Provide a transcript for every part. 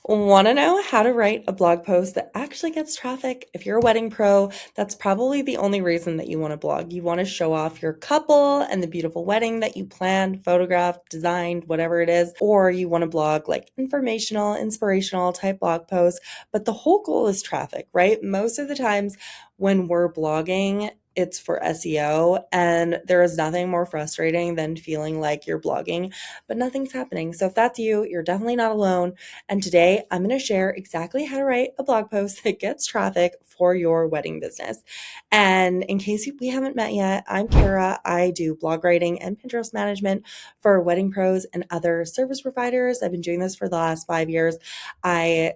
Want to know how to write a blog post that actually gets traffic? If you're a wedding pro, that's probably the only reason that you want to blog. You want to show off your couple and the beautiful wedding that you planned, photographed, designed, whatever it is, or you want to blog like informational, inspirational type blog posts. But the whole goal is traffic, right? Most of the times when we're blogging, it's for SEO, and there is nothing more frustrating than feeling like you're blogging, but nothing's happening. So if that's you, you're definitely not alone. And today I'm going to share exactly how to write a blog post that gets traffic for your wedding business. And in case we haven't met yet, I'm Kara. I do blog writing and Pinterest management for wedding pros and other service providers. I've been doing this for the last 5 years.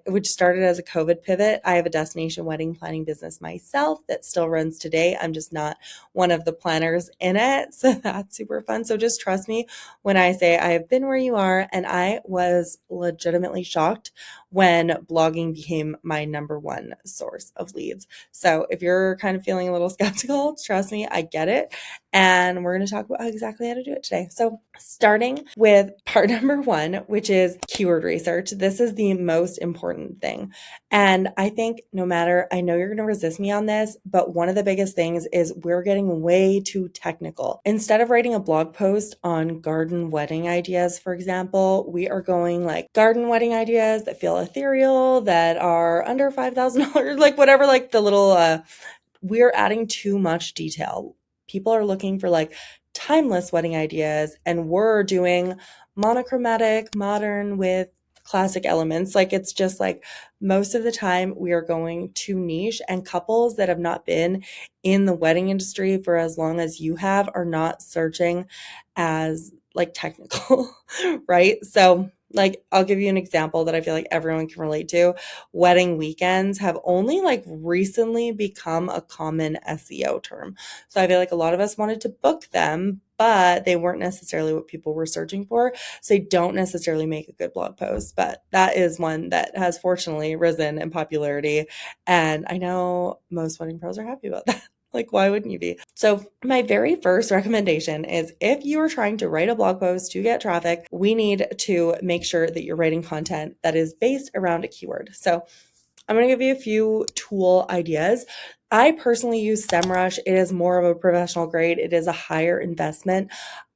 Which started as a COVID pivot. I have a destination wedding planning business myself that still runs today. I'm just not one of the planners in it. So that's super fun. So just trust me when I say I have been where you are, and I was legitimately shocked when blogging became my number one source of leads. So if you're kind of feeling a little skeptical, trust me, I get it. And we're going to talk about exactly how to do it today. So starting with part number one, which is keyword research. This is the most important thing. And I think no matter, I know you're going to resist me on this, but one of the biggest things is we're getting way too technical. Instead of writing a blog post on garden wedding ideas, for example, we are going like garden wedding ideas that feel ethereal, that are under $5,000, like whatever, like the little, we're adding too much detail. People are looking for like timeless wedding ideas, and we're doing monochromatic, modern with classic elements. Like it's just like most of the time we are going too niche, and couples that have not been in the wedding industry for as long as you have are not searching as like technical, right? So like I'll give you an example that I feel like everyone can relate to. Wedding weekends have only like recently become a common SEO term. So I feel like a lot of us wanted to book them, but they weren't necessarily what people were searching for. So they don't necessarily make a good blog post, but that is one that has fortunately risen in popularity. And I know most wedding pros are happy about that. Like, why wouldn't you be? So my very first recommendation is if you are trying to write a blog post to get traffic, we need to make sure that you're writing content that is based around a keyword. So I'm going to give you a few tool ideas. I personally use SEMrush. It is more of a professional grade. It is a higher investment.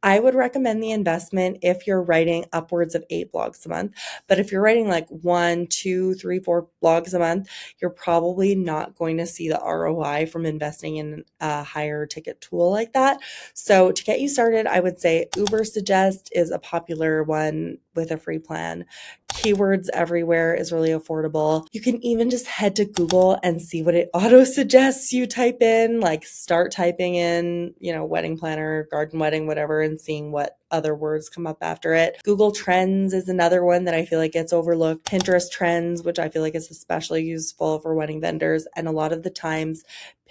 I would recommend the investment if you're writing upwards of 8 blogs a month. But if you're writing like 1, 2, 3, 4 blogs a month, you're probably not going to see the ROI from investing in a higher ticket tool like that. So to get you started, I would say Ubersuggest is a popular one with a free plan. Keywords Everywhere is really affordable. You can even just head to Google and see what it auto suggests you type in, like start typing in, wedding planner, garden wedding, whatever, and seeing what other words come up after it. Google Trends is another one that I feel like gets overlooked. Pinterest Trends, which I feel like is especially useful for wedding vendors. And a lot of the times,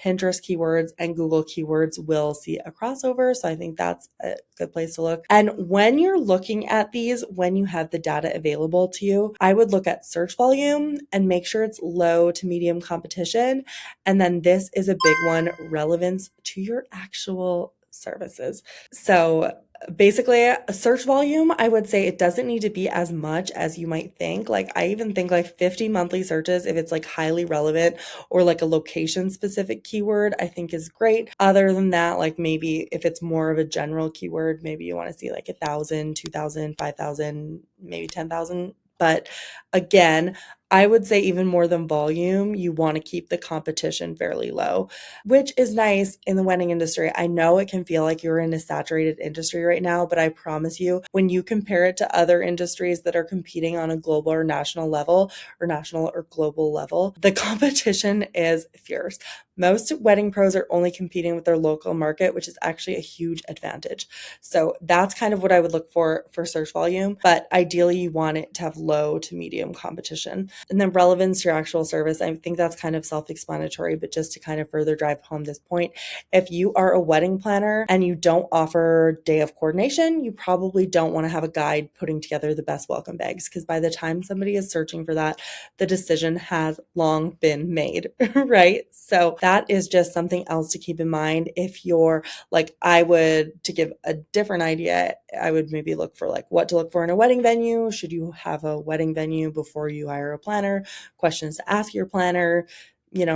Pinterest keywords and Google keywords will see a crossover. So I think that's a good place to look. And when you're looking at these, when you have the data available to you, I would look at search volume and make sure it's low to medium competition. And then this is a big one, relevance to your actual services. So basically, a search volume, I would say it doesn't need to be as much as you might think. Like I even think like 50 monthly searches, if it's like highly relevant or like a location specific keyword, I think is great. Other than that, like maybe if it's more of a general keyword, maybe you want to see like 1,000, 2,000, 5,000, maybe 10,000. But again, I would say even more than volume, you want to keep the competition fairly low, which is nice in the wedding industry. I know it can feel like you're in a saturated industry right now, but I promise you, when you compare it to other industries that are competing on a global or national level, or national or global level, the competition is fierce. Most wedding pros are only competing with their local market, which is actually a huge advantage. So that's kind of what I would look for search volume, but ideally you want it to have low to medium competition. And then relevance to your actual service, I think that's kind of self-explanatory, but just to kind of further drive home this point, if you are a wedding planner and you don't offer day of coordination, you probably don't want to have a guide putting together the best welcome bags, because by the time somebody is searching for that, the decision has long been made, right? So that is just something else to keep in mind. If you're like, I would, to give a different idea, I would maybe look for like what to look for in a wedding venue. Should you have a wedding venue before you hire a planner? Questions to ask your planner,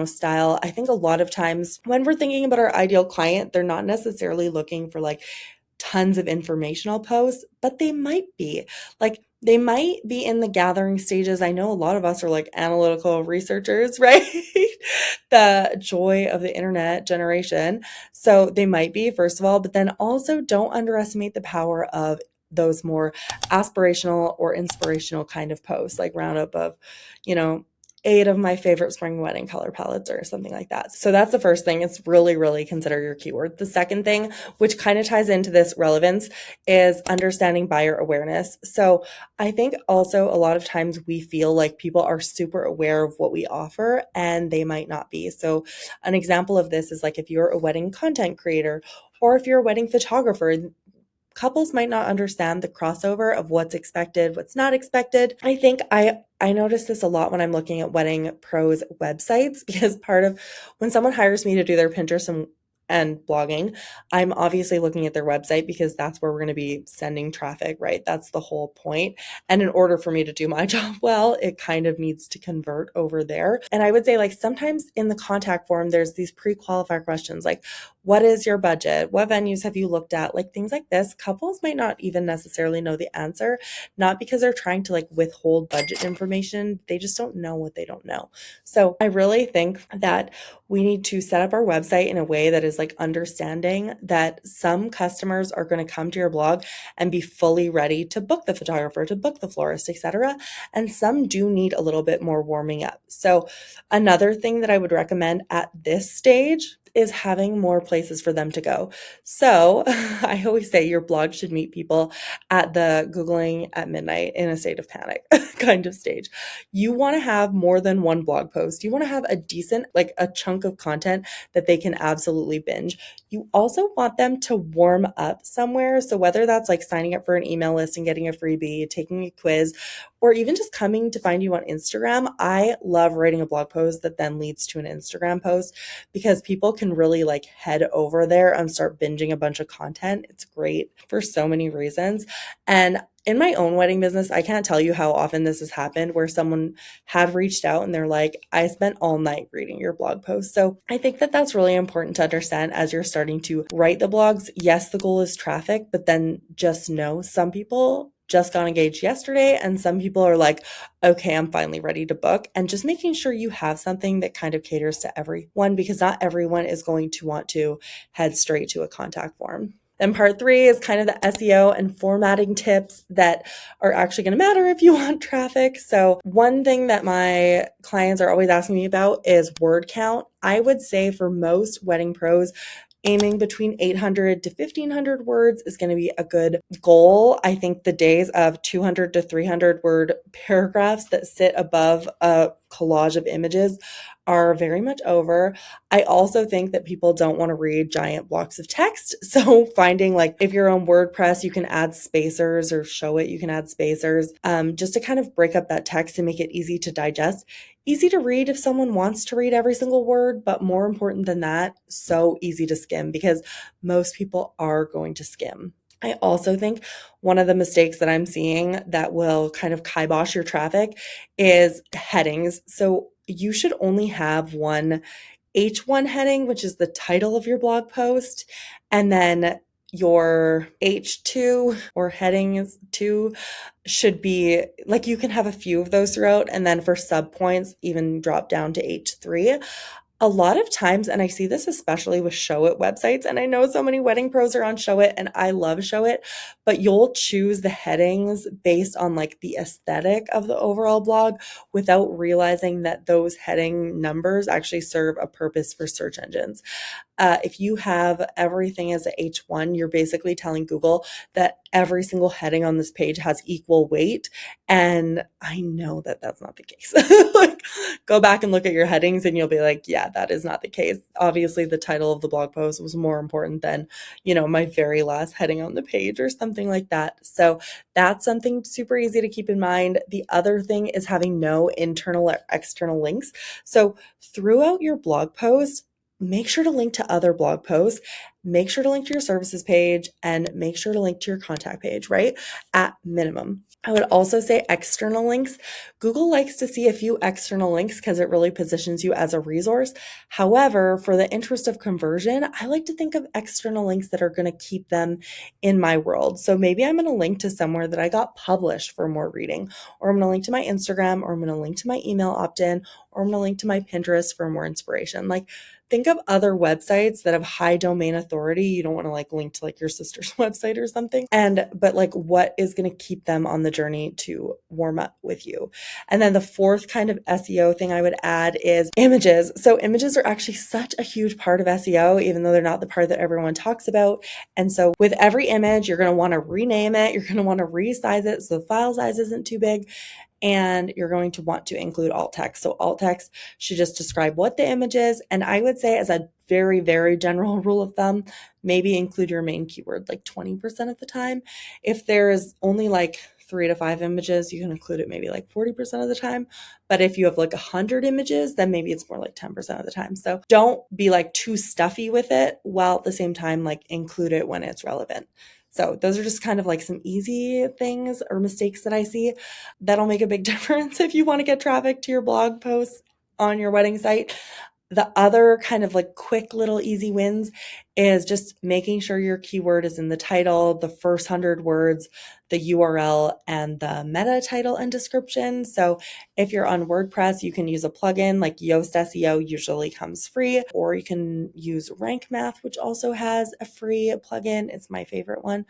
style. I think a lot of times when we're thinking about our ideal client, they're not necessarily looking for like tons of informational posts, but they might be. Like they might be in the gathering stages. I know a lot of us are like analytical researchers, right? The joy of the internet generation. So they might be, first of all, but then also don't underestimate the power of those more aspirational or inspirational kind of posts, like roundup of, you know, 8 of my favorite spring wedding color palettes or something like that. So that's the first thing. It's really, really consider your keyword. The second thing, which kind of ties into this relevance, is understanding buyer awareness. So I think also a lot of times we feel like people are super aware of what we offer and they might not be. So an example of this is like if you're a wedding content creator or if you're a wedding photographer, couples might not understand the crossover of what's expected, what's not expected. I think I notice this a lot when I'm looking at wedding pros websites, because part of when someone hires me to do their Pinterest and blogging, I'm obviously looking at their website because that's where we're going to be sending traffic, right? That's the whole point. And in order for me to do my job well, it kind of needs to convert over there. And I would say like sometimes in the contact form, there's these pre-qualified questions like, what is your budget? What venues have you looked at? Like things like this. Couples might not even necessarily know the answer, not because they're trying to like withhold budget information. They just don't know what they don't know. So I really think that we need to set up our website in a way that is like understanding that some customers are going to come to your blog and be fully ready to book the photographer, to book the florist, etc. And some do need a little bit more warming up. So another thing that I would recommend at this stage is having more places for them to go. So I always say your blog should meet people at the Googling at midnight in a state of panic kind of stage. You want to have more than one blog post. You want to have a decent, like a chunk of content that they can absolutely binge. You also want them to warm up somewhere. So whether that's like signing up for an email list and getting a freebie, taking a quiz, or even just coming to find you on Instagram. I love writing a blog post that then leads to an Instagram post because people can really like head over there and start binging a bunch of content. It's great for so many reasons. And in my own wedding business, I can't tell you how often this has happened where someone had reached out and they're like, I spent all night reading your blog post. So I think that that's really important to understand as you're starting to write the blogs. Yes, the goal is traffic, but then just know some people just got engaged yesterday and some people are like, okay, I'm finally ready to book. And just making sure you have something that kind of caters to everyone, because not everyone is going to want to head straight to a contact form. Then part 3 is kind of the SEO and formatting tips that are actually going to matter if you want traffic. So one thing that my clients are always asking me about is word count. I would say for most wedding pros, aiming between 800 to 1500 words is going to be a good goal. I think the days of 200 to 300 word paragraphs that sit above a collage of images are very much over. I also think that people don't want to read giant blocks of text. So finding like if you're on WordPress, you can add spacers, or show it, you can add spacers, just to kind of break up that text and make it easy to digest. Easy to read if someone wants to read every single word, but more important than that, so easy to skim because most people are going to skim. I also think one of the mistakes that I'm seeing that will kind of kibosh your traffic is headings. So you should only have one H1 heading, which is the title of your blog post, and then your H2 or headings 2 should be like, you can have a few of those throughout, and then for sub points even drop down to H3. A lot of times, and I see this especially with Show It websites, and I know so many wedding pros are on Show It, and I love Show It, but you'll choose the headings based on like the aesthetic of the overall blog without realizing that those heading numbers actually serve a purpose for search engines. If you have everything as a H1, you're basically telling Google that every single heading on this page has equal weight. And I know that that's not the case. Like, go back and look at your headings and you'll be like, yeah, that is not the case. Obviously, the title of the blog post was more important than, my very last heading on the page or something like that. So that's something super easy to keep in mind. The other thing is having no internal or external links. So throughout your blog post, make sure to link to other blog posts, make sure to link to your services page, and make sure to link to your contact page, right? At minimum. I would also say external links. Google likes to see a few external links because it really positions you as a resource. However, for the interest of conversion, I like to think of external links that are going to keep them in my world. So maybe I'm going to link to somewhere that I got published for more reading, or I'm going to link to my Instagram, or I'm going to link to my email opt-in, or I'm going to link to my Pinterest for more inspiration. Like, think of other websites that have high domain authority. You don't want to like link to like your sister's website or something. But like what is going to keep them on the journey to warm up with you? And then the fourth kind of SEO thing I would add is images. So images are actually such a huge part of SEO, even though they're not the part that everyone talks about. And so with every image, you're going to want to rename it. You're going to want to resize it so the file size isn't too big. And you're going to want to include alt text. So alt text should just describe what the image is. And I would say, as a very, very general rule of thumb, maybe include your main keyword like 20% of the time. If there is only like 3 to 5 images, you can include it maybe like 40% of the time. But if you have like 100 images, then maybe it's more like 10% of the time. So don't be like too stuffy with it, while at the same time like include it when it's relevant. So those are just kind of like some easy things or mistakes that I see that'll make a big difference if you want to get traffic to your blog posts on your wedding site. The other kind of like quick little easy wins is just making sure your keyword is in the title, the first 100 words, the URL, and the meta title and description. So if you're on WordPress, you can use a plugin like Yoast SEO, usually comes free, or you can use Rank Math, which also has a free plugin. It's my favorite one,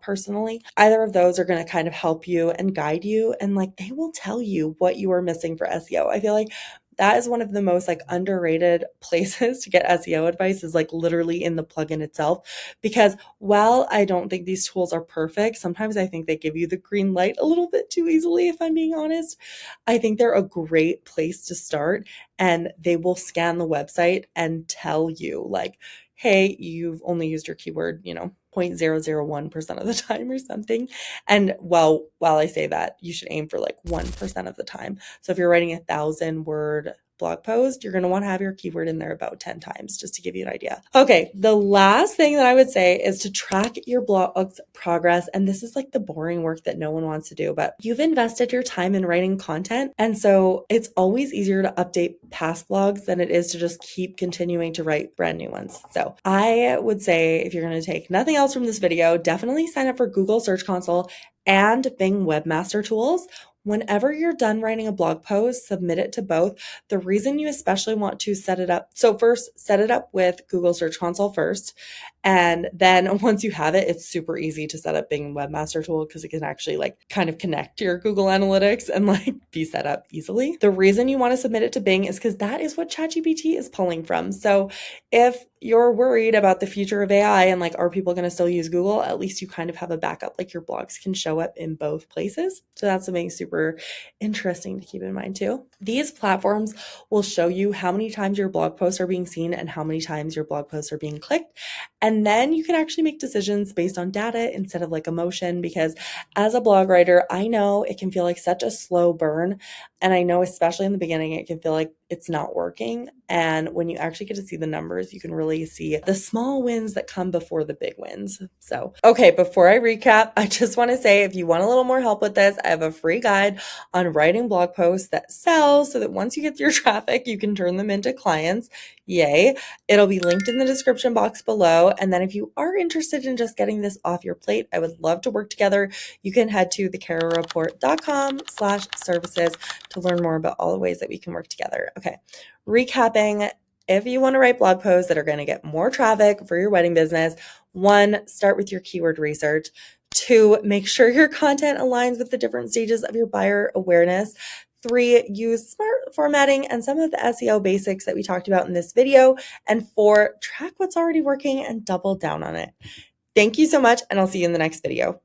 personally. Either of those are going to kind of help you and guide you, and like they will tell you what you are missing for SEO. I feel like that is one of the most like underrated places to get SEO advice, is like literally in the plugin itself. Because while I don't think these tools are perfect, sometimes I think they give you the green light a little bit too easily, if I'm being honest. I think they're a great place to start, and they will scan the website and tell you like, hey, you've only used your keyword, 0.001% of the time or something. And while I say that, you should aim for like 1% of the time. So if you're writing 1,000-word blog post, you're going to want to have your keyword in there about 10 times, just to give you an idea. Okay, the last thing that I would say is to track your blog's progress. And this is like the boring work that no one wants to do, but you've invested your time in writing content. And so it's always easier to update past blogs than it is to just keep continuing to write brand new ones. So I would say, if you're going to take nothing else from this video, definitely sign up for Google Search Console and Bing Webmaster tools. Whenever you're done writing a blog post, submit it to both. The reason you especially want to set it up, so first, set it up with Google Search Console first. And then once you have it, it's super easy to set up Bing Webmaster tool, because it can actually like kind of connect to your Google Analytics and like be set up easily. The reason you want to submit it to Bing is because that is what ChatGPT is pulling from. So if you're worried about the future of AI and like, are people going to still use Google? At least you kind of have a backup, like your blogs can show up in both places. So that's something super interesting to keep in mind too. These platforms will show you how many times your blog posts are being seen and how many times your blog posts are being clicked. And then you can actually make decisions based on data instead of like emotion, because as a blog writer, I know it can feel like such a slow burn. And I know, especially in the beginning, it can feel like it's not working. And when you actually get to see the numbers, you can really see the small wins that come before the big wins. So, okay, before I recap, I just want to say, if you want a little more help with this, I have a free guide on writing blog posts that sell, so that once you get your traffic, you can turn them into clients. Yay. It'll be linked in the description box below. And then if you are interested in just getting this off your plate, I would love to work together. You can head to thecarareport.com/services to learn more about all the ways that we can work together. Okay, recapping. If you want to write blog posts that are going to get more traffic for your wedding business, 1, start with your keyword research. 2, make sure your content aligns with the different stages of your buyer awareness. 3, use smart formatting and some of the SEO basics that we talked about in this video. And 4, track what's already working and double down on it. Thank you so much, and I'll see you in the next video.